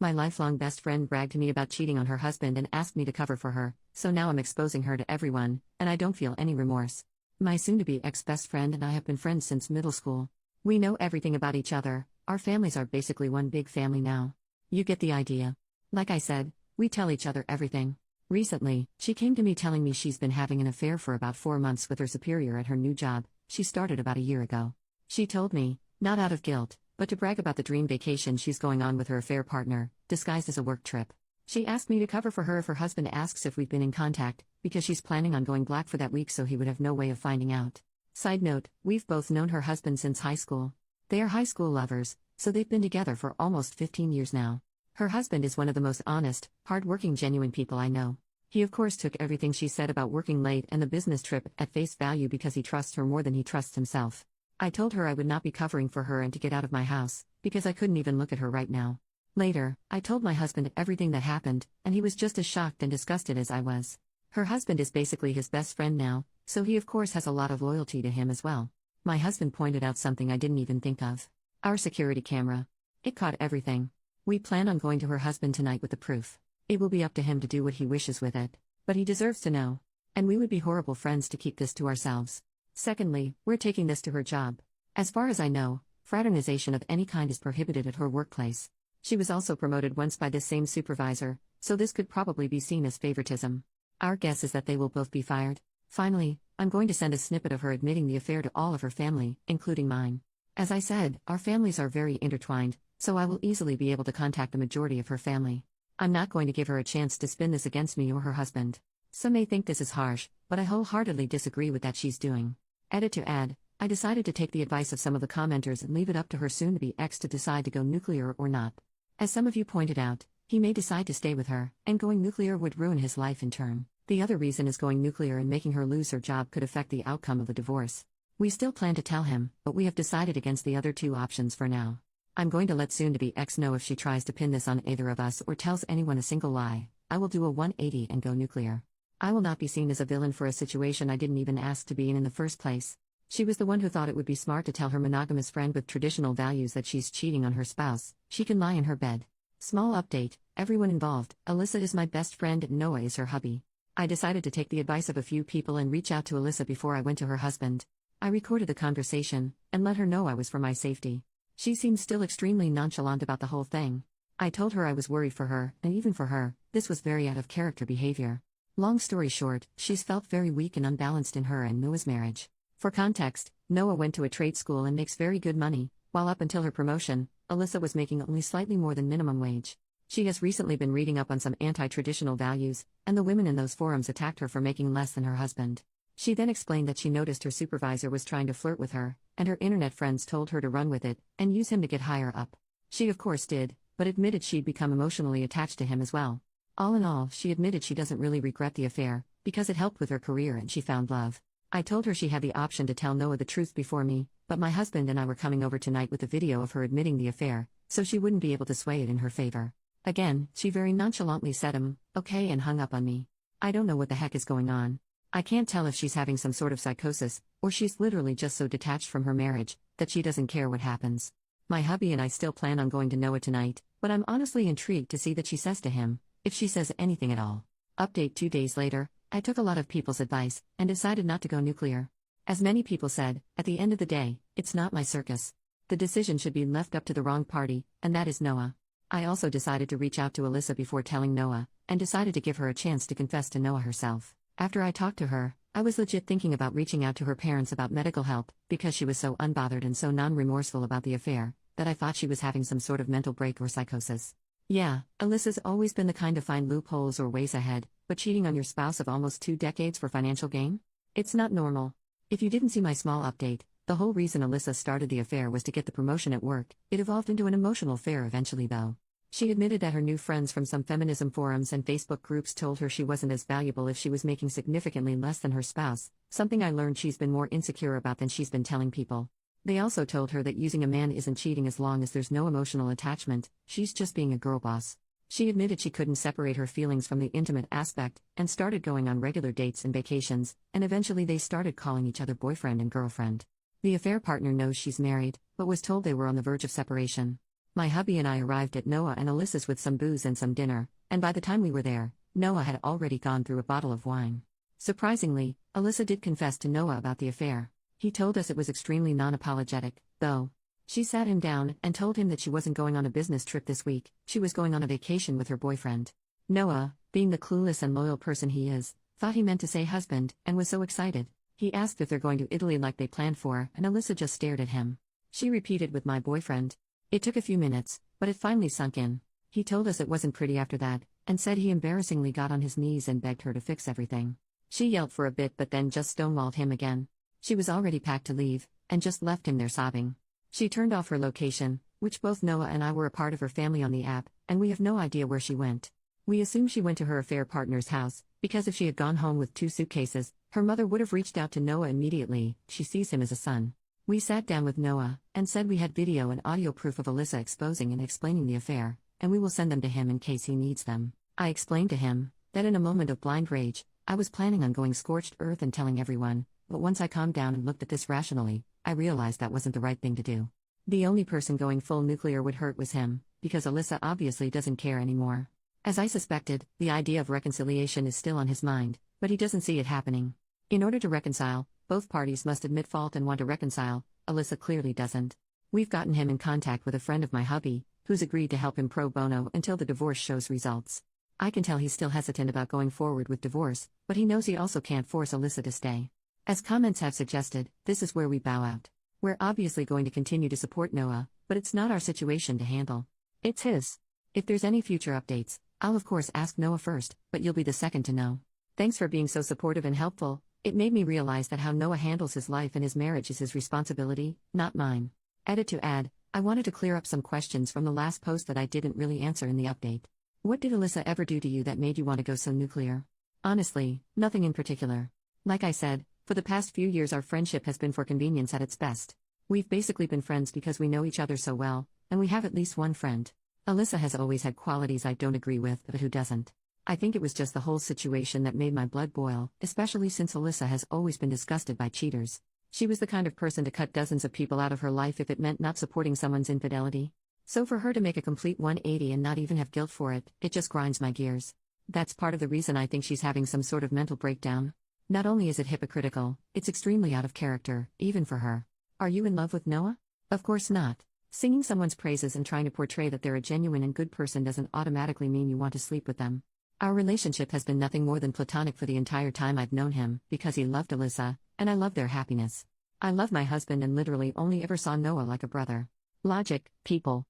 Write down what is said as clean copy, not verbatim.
My lifelong best friend bragged to me about cheating on her husband and asked me to cover for her, so now I'm exposing her to everyone, and I don't feel any remorse. My soon-to-be ex-best friend and I have been friends since middle school. We know everything about each other, our families are basically one big family now. You get the idea. Like I said, we tell each other everything. Recently, she came to me telling me she's been having an affair for about 4 months with her superior at her new job. She started about a year ago. She told me, not out of guilt, but to brag about the dream vacation she's going on with her affair partner, disguised as a work trip. She asked me to cover for her if her husband asks if we've been in contact, because she's planning on going black for that week so he would have no way of finding out. Side note, we've both known her husband since high school. They are high school lovers, so they've been together for almost 15 years now. Her husband is one of the most honest, hard-working, genuine people I know. He of course took everything she said about working late and the business trip at face value because he trusts her more than he trusts himself. I told her I would not be covering for her and to get out of my house, because I couldn't even look at her right now. Later, I told my husband everything that happened, and he was just as shocked and disgusted as I was. Her husband is basically his best friend now, so he of course has a lot of loyalty to him as well. My husband pointed out something I didn't even think of. Our security camera. It caught everything. We plan on going to her husband tonight with the proof. It will be up to him to do what he wishes with it. But he deserves to know. And we would be horrible friends to keep this to ourselves. Secondly, we're taking this to her job. As far as I know, fraternization of any kind is prohibited at her workplace. She was also promoted once by this same supervisor, so this could probably be seen as favoritism. Our guess is that they will both be fired. Finally, I'm going to send a snippet of her admitting the affair to all of her family, including mine. As I said, our families are very intertwined, so I will easily be able to contact the majority of her family. I'm not going to give her a chance to spin this against me or her husband. Some may think this is harsh, but I wholeheartedly disagree with that she's doing. Edit to add, I decided to take the advice of some of the commenters and leave it up to her soon-to-be ex to decide to go nuclear or not. As some of you pointed out, he may decide to stay with her, and going nuclear would ruin his life in turn. The other reason is going nuclear and making her lose her job could affect the outcome of the divorce. We still plan to tell him, but we have decided against the other two options for now. I'm going to let soon-to-be ex know if she tries to pin this on either of us or tells anyone a single lie. I will do a 180 and go nuclear. I will not be seen as a villain for a situation I didn't even ask to be in the first place. She was the one who thought it would be smart to tell her monogamous friend with traditional values that she's cheating on her spouse. She can lie in her bed. Small update, everyone involved, Alyssa is my best friend and Noah is her hubby. I decided to take the advice of a few people and reach out to Alyssa before I went to her husband. I recorded the conversation, and let her know I was for my safety. She seemed still extremely nonchalant about the whole thing. I told her I was worried for her, and even for her, this was very out of character behavior. Long story short, she's felt very weak and unbalanced in her and Noah's marriage. For context, Noah went to a trade school and makes very good money, while up until her promotion, Alyssa was making only slightly more than minimum wage. She has recently been reading up on some anti-traditional values, and the women in those forums attacked her for making less than her husband. She then explained that she noticed her supervisor was trying to flirt with her, and her internet friends told her to run with it, and use him to get higher up. She of course did, but admitted she'd become emotionally attached to him as well. All in all, she admitted she doesn't really regret the affair, because it helped with her career and she found love. I told her she had the option to tell Noah the truth before me, but my husband and I were coming over tonight with a video of her admitting the affair, so she wouldn't be able to sway it in her favor. Again, she very nonchalantly said okay and hung up on me. I don't know what the heck is going on. I can't tell if she's having some sort of psychosis, or she's literally just so detached from her marriage, that she doesn't care what happens. My hubby and I still plan on going to Noah tonight, but I'm honestly intrigued to see what she says to him, if she says anything at all. Update 2 days later, I took a lot of people's advice, and decided not to go nuclear. As many people said, at the end of the day, it's not my circus. The decision should be left up to the wrong party, and that is Noah. I also decided to reach out to Alyssa before telling Noah, and decided to give her a chance to confess to Noah herself. After I talked to her, I was legit thinking about reaching out to her parents about medical help, because she was so unbothered and so non-remorseful about the affair, that I thought she was having some sort of mental break or psychosis. Yeah, Alyssa's always been the kind to find loopholes or ways ahead, but cheating on your spouse of almost 2 decades for financial gain? It's not normal. If you didn't see my small update, the whole reason Alyssa started the affair was to get the promotion at work. It evolved into an emotional affair eventually though. She admitted that her new friends from some feminism forums and Facebook groups told her she wasn't as valuable if she was making significantly less than her spouse, something I learned she's been more insecure about than she's been telling people. They also told her that using a man isn't cheating as long as there's no emotional attachment, she's just being a girl boss. She admitted she couldn't separate her feelings from the intimate aspect, and started going on regular dates and vacations, and eventually they started calling each other boyfriend and girlfriend. The affair partner knows she's married, but was told they were on the verge of separation. My hubby and I arrived at Noah and Alyssa's with some booze and some dinner, and by the time we were there, Noah had already gone through a bottle of wine. Surprisingly, Alyssa did confess to Noah about the affair. He told us it was extremely non-apologetic, though. She sat him down and told him that she wasn't going on a business trip this week, she was going on a vacation with her boyfriend. Noah, being the clueless and loyal person he is, thought he meant to say husband, and was so excited. He asked if they're going to Italy like they planned for, and Alyssa just stared at him. She repeated with my boyfriend. It took a few minutes, but it finally sunk in. He told us it wasn't pretty after that, and said he embarrassingly got on his knees and begged her to fix everything. She yelled for a bit but then just stonewalled him again. She was already packed to leave, and just left him there sobbing. She turned off her location, which both Noah and I were a part of her family on the app, and we have no idea where she went. We assume she went to her affair partner's house, because if she had gone home with 2 suitcases, her mother would have reached out to Noah immediately. She sees him as a son. We sat down with Noah, and said we had video and audio proof of Alyssa exposing and explaining the affair, and we will send them to him in case he needs them. I explained to him that in a moment of blind rage, I was planning on going scorched earth and telling everyone, but once I calmed down and looked at this rationally, I realized that wasn't the right thing to do. The only person going full nuclear would hurt was him, because Alyssa obviously doesn't care anymore. As I suspected, the idea of reconciliation is still on his mind, but he doesn't see it happening. In order to reconcile, both parties must admit fault and want to reconcile. Alyssa clearly doesn't. We've gotten him in contact with a friend of my hubby, who's agreed to help him pro bono until the divorce shows results. I can tell he's still hesitant about going forward with divorce, but he knows he also can't force Alyssa to stay. As comments have suggested, this is where we bow out. We're obviously going to continue to support Noah, but it's not our situation to handle. It's his. If there's any future updates, I'll of course ask Noah first, but you'll be the second to know. Thanks for being so supportive and helpful. It made me realize that how Noah handles his life and his marriage is his responsibility, not mine. Edit to add, I wanted to clear up some questions from the last post that I didn't really answer in the update. What did Alyssa ever do to you that made you want to go so nuclear? Honestly, nothing in particular. Like I said, for the past few years our friendship has been for convenience at its best. We've basically been friends because we know each other so well, and we have at least one friend. Alyssa has always had qualities I don't agree with, but who doesn't? I think it was just the whole situation that made my blood boil, especially since Alyssa has always been disgusted by cheaters. She was the kind of person to cut dozens of people out of her life if it meant not supporting someone's infidelity. So for her to make a complete 180 and not even have guilt for it, it just grinds my gears. That's part of the reason I think she's having some sort of mental breakdown. Not only is it hypocritical, it's extremely out of character, even for her. Are you in love with Noah? Of course not. Singing someone's praises and trying to portray that they're a genuine and good person doesn't automatically mean you want to sleep with them. Our relationship has been nothing more than platonic for the entire time I've known him, because he loved Alyssa, and I love their happiness. I love my husband and literally only ever saw Noah like a brother. Logic, people.